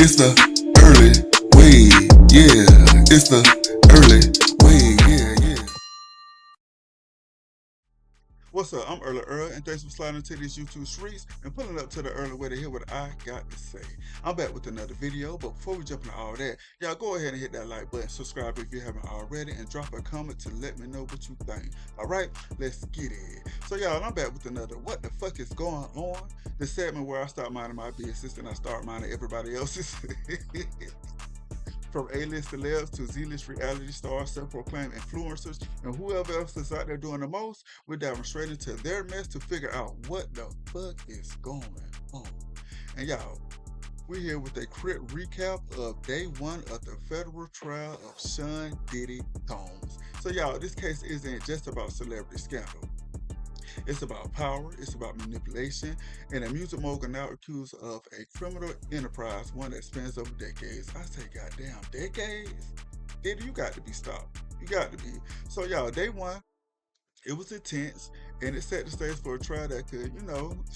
It's the early way, yeah. It's the early way, yeah. What's up? I'm Early Earl, and thanks for sliding into these YouTube streets and pulling up to the early way to hear what I got to say. I'm back with another video, but before we jump into all that, y'all go ahead and hit that like button, subscribe if you haven't already, and drop a comment to let me know what you think. Alright, let's get it. So y'all, I'm back with another What the Fuck is Going On? The segment where I start minding my business and I start minding everybody else's. From A-list celebs to Z-list reality stars, self-proclaimed influencers, and whoever else is out there doing the most, we're diving straight into their mess to figure out what the fuck is going on. And y'all, we're here with a quick recap of day one of the federal trial of Sean Diddy Combs. So y'all, this case isn't just about celebrity scandal. It's about power, it's about manipulation, and a music mogul now accused of a criminal enterprise, one that spans over decades. I say, goddamn, decades? Diddy, you got to be stopped. You got to be. So, y'all, day one, it was intense, and it set the stage for a trial that could,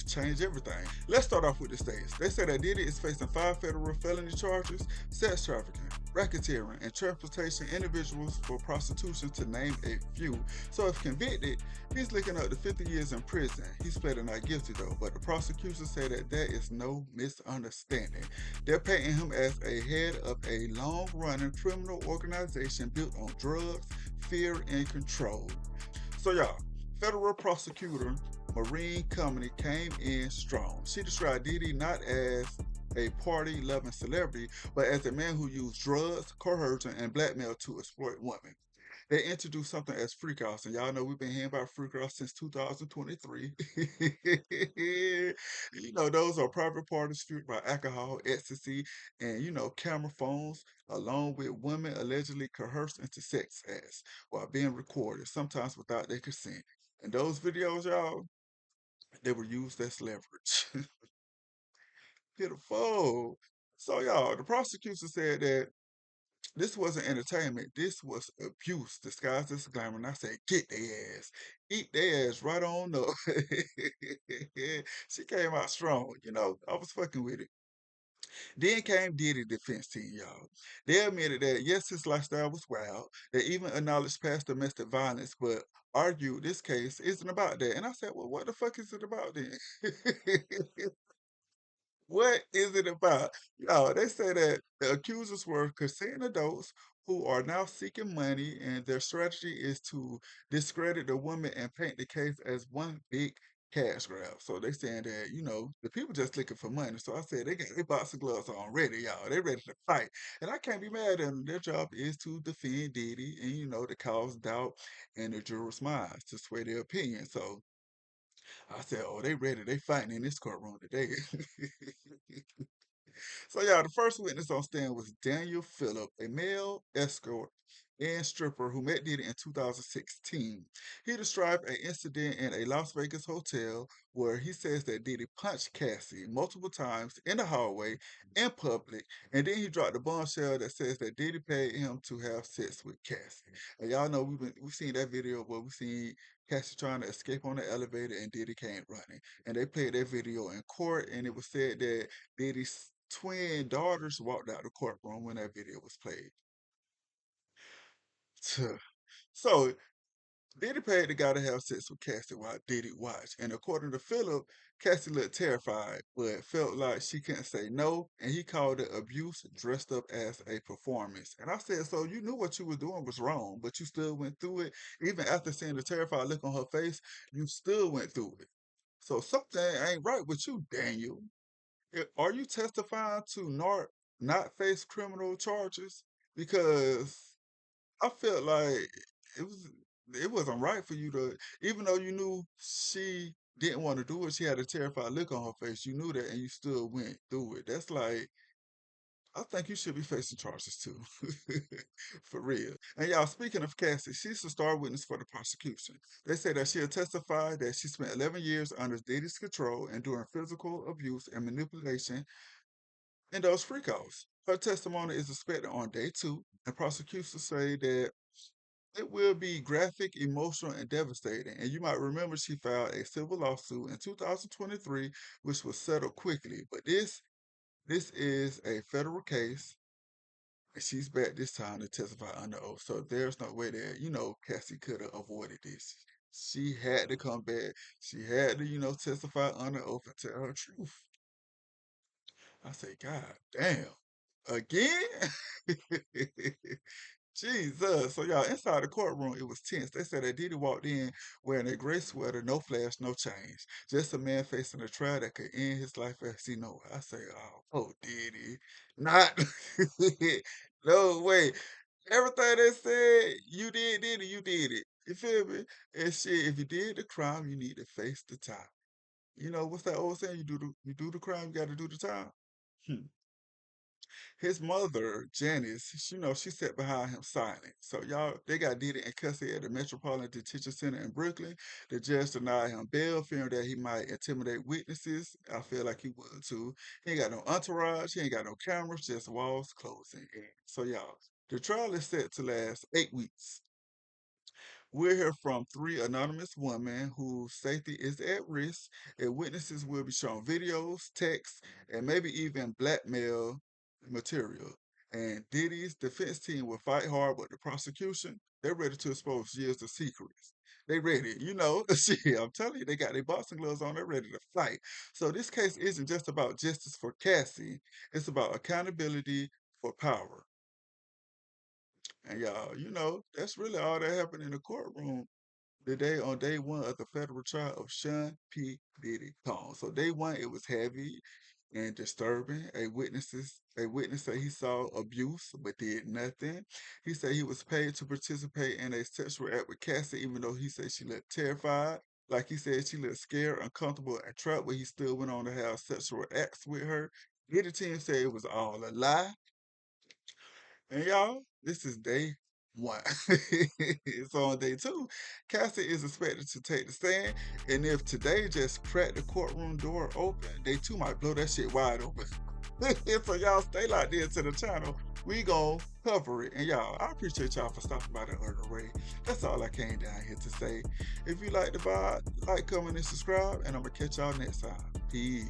change everything. Let's start off with the stage. They say that Diddy is facing 5 federal felony charges: sex trafficking, racketeering, and transportation individuals for prostitution, to name a few. So if convicted, he's looking up to 50 years in prison. He's pleading not guilty though, but the prosecution say that there is no misunderstanding. They're painting him as a head of a long-running criminal organization built on drugs, fear, and control. So y'all, federal prosecutor Maureen Company came in strong. She described Diddy not as a party-loving celebrity, but as a man who used drugs, coercion, and blackmail to exploit women. They introduced something as freakouts, and y'all know we've been hearing about freakouts since 2023. Those are private parties fueled by alcohol, ecstasy, and camera phones, along with women allegedly coerced into sex acts while being recorded, sometimes without their consent. And those videos, y'all, they were used as leverage. Pitiful. So, y'all, the prosecution said that this wasn't entertainment. This was abuse disguised as glamour. And I said, get their ass. Eat their ass right on up. She came out strong, I was fucking with it. Then came Diddy defense team, y'all. They admitted that, yes, his lifestyle was wild. They even acknowledged past domestic violence, but argued this case isn't about that. And I said, well, what the fuck is it about then? What is it about? Y'all, they say that the accusers were consenting adults who are now seeking money, and their strategy is to discredit the woman and paint the case as one big cash grab. So they saying that, the people just looking for money. So I said they got their box of gloves on ready, y'all. They ready to fight. And I can't be mad at them. Their job is to defend Diddy and, to cause doubt in the jurors' minds, to sway their opinion. So I said, oh, they ready. They fighting in this courtroom today. So yeah, the first witness on stand was Daniel Phillip, a male escort and stripper who met Diddy in 2016. He described an incident in a Las Vegas hotel where he says that Diddy punched Cassie multiple times in the hallway in public, and then he dropped a bombshell that says that Diddy paid him to have sex with Cassie. And y'all know we've seen that video where we seen Cassie trying to escape on the elevator and Diddy came running. And they played that video in court, and it was said that Diddy's twin daughters walked out the courtroom when that video was played. So Diddy paid the guy to have sex with Cassie while Diddy watched. And according to Philip, Cassie looked terrified, but felt like she couldn't say no. And he called it abuse dressed up as a performance. And I said, so you knew what you were doing was wrong, but you still went through it. Even after seeing the terrified look on her face, you still went through it. So something ain't right with you, Daniel. Are you testifying to not face criminal charges? Because I felt like it was it wasn't right for you to, even though you knew she didn't want to do it, she had a terrified look on her face. You knew that, and you still went through it. That's like, I think you should be facing charges too, for real. And y'all, speaking of Cassie, she's the star witness for the prosecution. They say that she'll testify that she spent 11 years under Diddy's control, enduring physical abuse and manipulation in those freakouts. Her testimony is expected on day two, and prosecutors say that it will be graphic, emotional, and devastating. And you might remember she filed a civil lawsuit in 2023, which was settled quickly. But this This is a federal case, and she's back this time to testify under oath. So there's no way that, Cassie could have avoided this. She had to come back. She had to, testify under oath and tell her truth. I say, God damn. Again? Jesus. So y'all, inside the courtroom, it was tense. They said that Diddy walked in wearing a gray sweater, no flash, no change. Just a man facing a trial that could end his life as he know it. I say, oh, Diddy. Not no way. Everything they said, you did Diddy, you did it. You feel me? And shit, if you did the crime, you need to face the time. What's that old saying? You do the crime, you gotta do the time. Hmm. His mother, Janice, she sat behind him silent. So y'all, they got Diddy in custody at the Metropolitan Detention Center in Brooklyn. The judge denied him bail, fearing that he might intimidate witnesses. I feel like he would too. He ain't got no entourage. He ain't got no cameras, just walls closing in. So y'all, the trial is set to last 8 weeks. We'll hear from three anonymous women whose safety is at risk, and witnesses will be shown videos, texts, and maybe even blackmail material. And Diddy's defense team will fight hard, but the prosecution, they're ready to expose years of secrets. They ready, shit, I'm telling you, they got their boxing gloves on, they're ready to fight. So this case isn't just about justice for Cassie, it's about accountability for power. And y'all, that's really all that happened in the courtroom today on day one of the federal trial of Sean P. Diddy Combs. So day one, it was heavy and disturbing. A witness said he saw abuse but did nothing. He said he was paid to participate in a sexual act with Cassie, even though he said she looked terrified. Like he said, she looked scared, uncomfortable, and trapped, but he still went on to have sexual acts with her. Diddy team said it was all a lie. And y'all, this is day one. So on day two, Cassie is expected to take the stand. And if today just cracked the courtroom door open, day two might blow that shit wide open. So y'all stay locked into the channel. We gon' cover it. And y'all, I appreciate y'all for stopping by the other way. That's all I came down here to say. If you like the vibe, like, comment, and subscribe. And I'm gonna catch y'all next time. Peace.